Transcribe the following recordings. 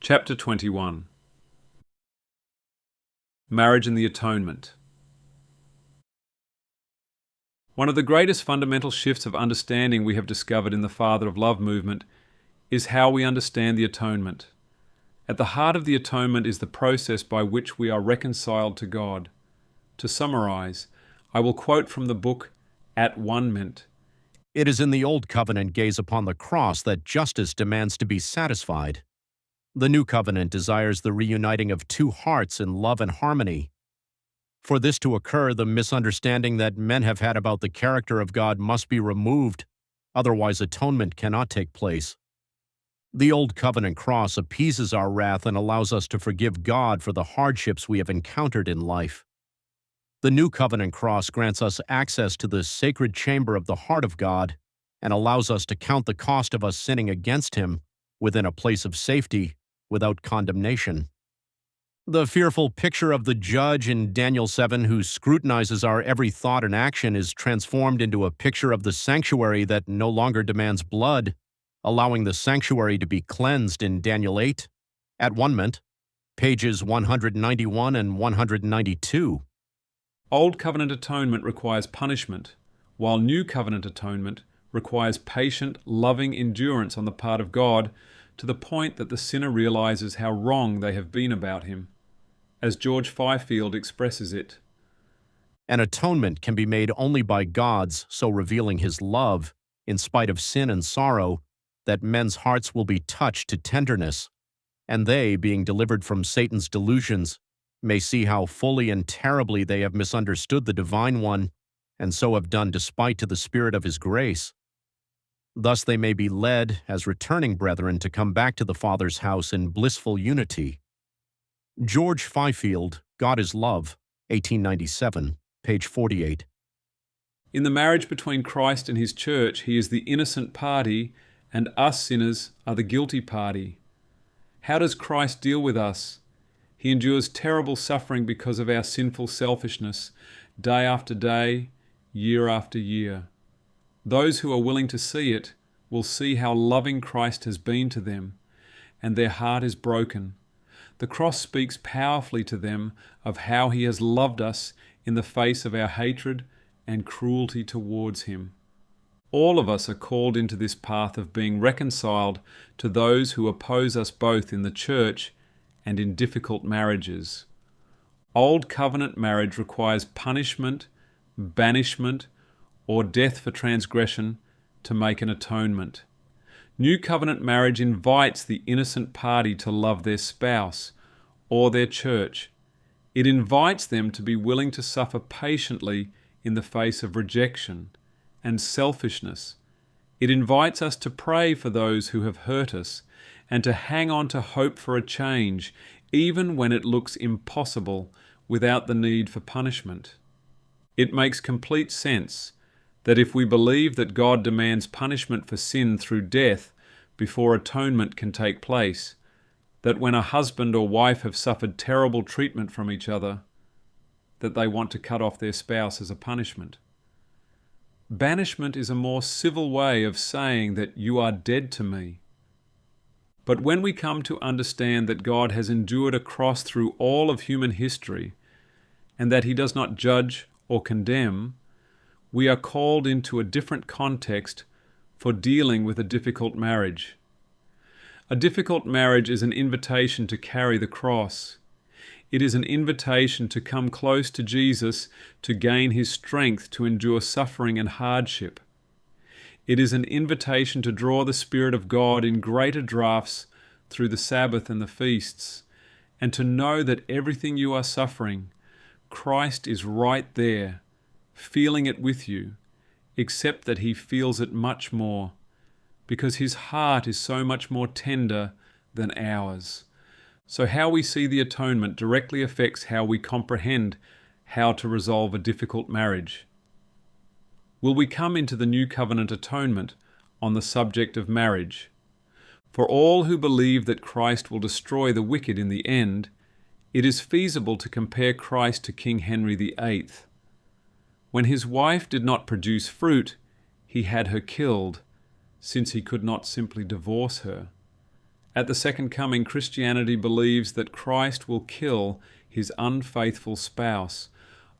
Chapter 21. Marriage and the Atonement. One of the greatest fundamental shifts of understanding we have discovered in the Father of Love movement is how we understand the atonement. At the heart of the atonement is the process by which we are reconciled to God. To summarize, I will quote from the book Atonement. It is in the Old Covenant gaze upon the cross that justice demands to be satisfied. The New Covenant desires the reuniting of two hearts in love and harmony. For this to occur, the misunderstanding that men have had about the character of God must be removed, otherwise atonement cannot take place. The Old Covenant cross appeases our wrath and allows us to forgive God for the hardships we have encountered in life. The New Covenant cross grants us access to the sacred chamber of the heart of God and allows us to count the cost of us sinning against Him within a place of safety without condemnation. The fearful picture of the judge in Daniel 7 who scrutinizes our every thought and action is transformed into a picture of the sanctuary that no longer demands blood, allowing the sanctuary to be cleansed in Daniel 8, Atonement, pages 191 and 192. Old Covenant atonement requires punishment, while New Covenant atonement requires patient, loving endurance on the part of God to the point that the sinner realizes how wrong they have been about him. As George Fifield expresses it, An atonement can be made only by God's so revealing His love, in spite of sin and sorrow, that men's hearts will be touched to tenderness, and they, being delivered from Satan's delusions, may see how fully and terribly they have misunderstood the Divine One, and so have done despite to the Spirit of His grace. Thus they may be led, as returning brethren, to come back to the Father's house in blissful unity. George Fifield, God is Love, 1897, page 48. in the marriage between Christ and His church, He is the innocent party and us sinners are the guilty party. How does Christ deal with us? He endures terrible suffering because of our sinful selfishness, day after day, year after year. Those who are willing to see it will see how loving Christ has been to them, and their heart is broken. The cross speaks powerfully to them of how He has loved us in the face of our hatred and cruelty towards Him. All of us are called into this path of being reconciled to those who oppose us both in the church and in difficult marriages. Old covenant marriage requires punishment, banishment, or death for transgression to make an atonement. New covenant marriage invites the innocent party to love their spouse or their church. It invites them to be willing to suffer patiently in the face of rejection and selfishness. It invites us to pray for those who have hurt us and to hang on to hope for a change, even when it looks impossible without the need for punishment. It makes complete sense that if we believe that God demands punishment for sin through death before atonement can take place, that when a husband or wife have suffered terrible treatment from each other, that they want to cut off their spouse as a punishment. Banishment is a more civil way of saying that you are dead to me. But when we come to understand that God has endured a cross through all of human history, and that He does not judge or condemn, we are called into a different context for dealing with a difficult marriage. A difficult marriage is an invitation to carry the cross. It is an invitation to come close to Jesus to gain His strength to endure suffering and hardship. It is an invitation to draw the Spirit of God in greater draughts through the Sabbath and the feasts, and to know that everything you are suffering, Christ is right there, feeling it with you, except that He feels it much more, because His heart is so much more tender than ours. So how we see the atonement directly affects how we comprehend how to resolve a difficult marriage. Will we come into the New Covenant atonement on the subject of marriage? For all who believe that Christ will destroy the wicked in the end, it is feasible to compare Christ to King Henry VIII. When his wife did not produce fruit, he had her killed, since he could not simply divorce her. At the second coming, Christianity believes that Christ will kill his unfaithful spouse,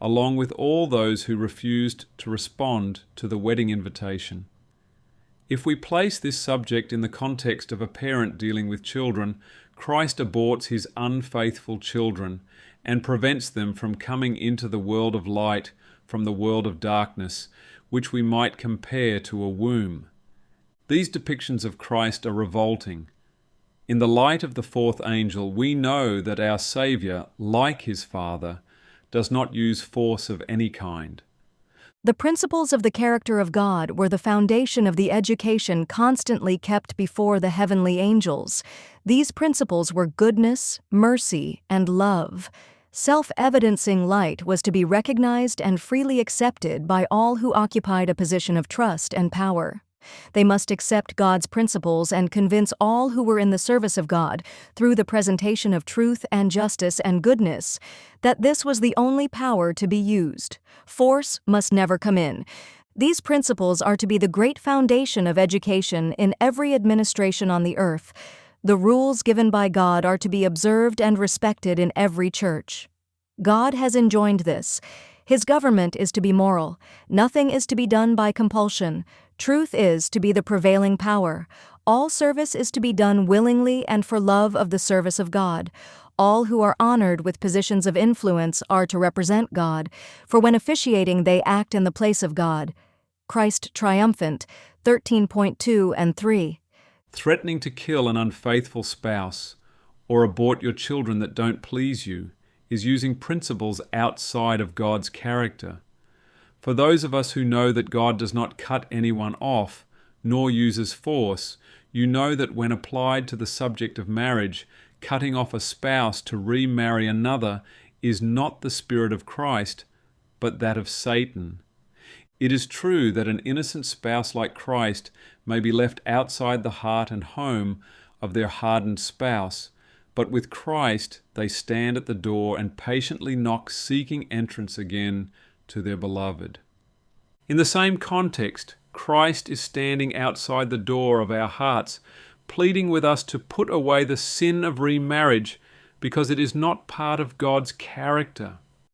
along with all those who refused to respond to the wedding invitation. If we place this subject in the context of a parent dealing with children, Christ aborts his unfaithful children and prevents them from coming into the world of light from the world of darkness, which we might compare to a womb. These depictions of Christ are revolting. In the light of the fourth angel, we know that our Saviour, like his Father, does not use force of any kind. The principles of the character of God were the foundation of the education constantly kept before the heavenly angels. These principles were goodness, mercy, and love. Self-evidencing light was to be recognized and freely accepted by all who occupied a position of trust and power. They must accept God's principles and convince all who were in the service of God, through the presentation of truth and justice and goodness, that this was the only power to be used. Force must never come in. These principles are to be the great foundation of education in every administration on the earth. The rules given by God are to be observed and respected in every church. God has enjoined this. His government is to be moral. Nothing is to be done by compulsion. Truth is to be the prevailing power. All service is to be done willingly and for love of the service of God. All who are honored with positions of influence are to represent God, for when officiating they act in the place of God. Christ Triumphant, 13.2 and 3. Threatening to kill an unfaithful spouse or abort your children that don't please you is using principles outside of God's character. For those of us who know that God does not cut anyone off, nor uses force, you know that when applied to the subject of marriage, cutting off a spouse to remarry another is not the spirit of Christ, but that of Satan. It is true that an innocent spouse like Christ may be left outside the heart and home of their hardened spouse, but with Christ they stand at the door and patiently knock, seeking entrance again to their beloved. In the same context, Christ is standing outside the door of our hearts, pleading with us to put away the sin of remarriage because it is not part of God's character.